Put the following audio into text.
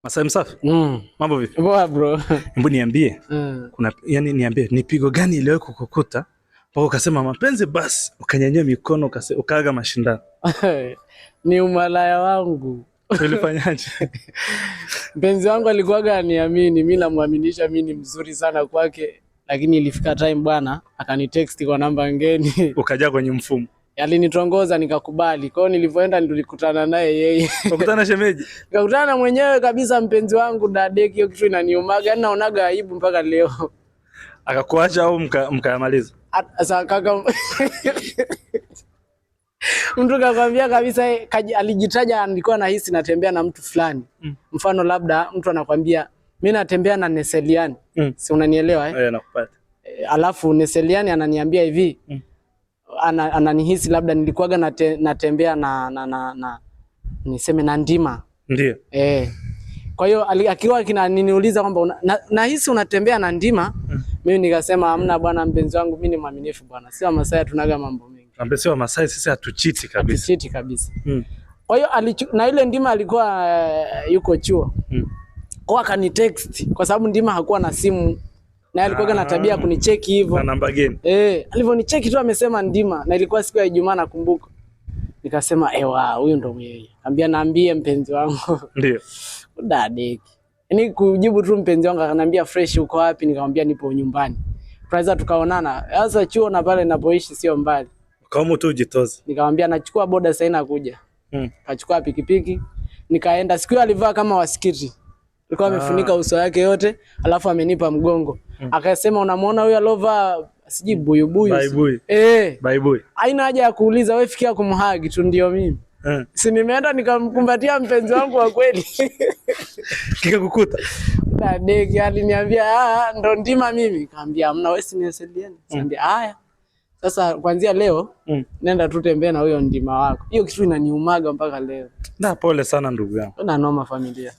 Masai Msafi? Mambo vipi? Poa bro. Hebu niambie. Niambie ni pigo gani ile kukukuta mpaka ukasema mapenzi basi ukanyanyua mikono ukaaga mashindano? Ni umalaya wangu. Ulifanyaje? Mpenzi wangu alikuwaga aniamini, mimi namuaminisha mimi ni mzuri sana kwake, lakini ilifika time bwana akanitext kwa namba ngeni. Ukaja kwenye mfumo. Alinitongoza nikakubali. Kwa hiyo nilivyoenda nilikutana naye yeye. Ukutana shemeji? Nikakutana mwenyewe kabisa mpenzi wangu dadeki, hiyo kitu inaniumaga, yani naonaga aibu mpaka leo. Akakuacha au mkayamaliza? Sasa kaka mtu kakwambia kabisa alijitaja alikuwa anahisi natembea na mtu fulani. Mfano labda mtu anakwambia mimi natembea na Neseliani. Si unanielewa Nakupata. Alafu Neseliani ananiambia hivi. Ananihisi labda nilikuwaga natembea na niseme na Ndima. Ndio. Kwa hiyo akiwa kinaniuliza kwamba nahisi unatembea na Ndima, mimi nikasema hamna bwana, mpenzi wangu mimi ni mwaminifu bwana. Si Wamasai tunaga mambo mengi. Sio Wamasai sisi hatuchiti kabisa. Hatuchiti kabisa. Kwa hiyo na ile Ndima alikuwa yuko chuo. Kwa akanitext kwa sababu Ndima hakuwa na simu. Na alikuwa na tabia kunicheki hivyo. Na namba gani? Alivyonicheki tu amesema Ndima na ilikuwa siku ya Ijumaa nakumbuka. Nikasema huyu ndo yeye. Naambie mpenzi wangu. Ndio. Dadeki. Yaani kujibu tu mpenzi wangu akaniambia fresh uko wapi? Nikamwambia nipo nyumbani. Tunaweza tukaonana. Sasa chuo na pale ninapoishi sio mbali. Kama tu ujitoze. Nikamwambia nachukua boda sasa nakuja. Kachukua pikipiki. Nikaenda, siku hiyo alivaa kama wasikiti. Alikuwa amefunika uso wake yote, alafu amenipa mgongo. Akasema unamuona huyu alovaa siji buyu. Baibui. Baibui. Haina haja ya kuuliza, wewe fikia kumhagi tu ndio mimi. Si nimeenda nikamkumbatia mpenzi wangu wa kweli. Kikakukuta. Dadeki aliniambia ndo Ndima mimi. Nikamwambia hamna, wewe si Neseliani. Nikamwambia haya. Sasa kuanzia leo nenda tu tembea na huyo Ndima wako. Hiyo kitu inaniumaga mpaka leo. Na pole sana ndugu yangu. Na noma familia.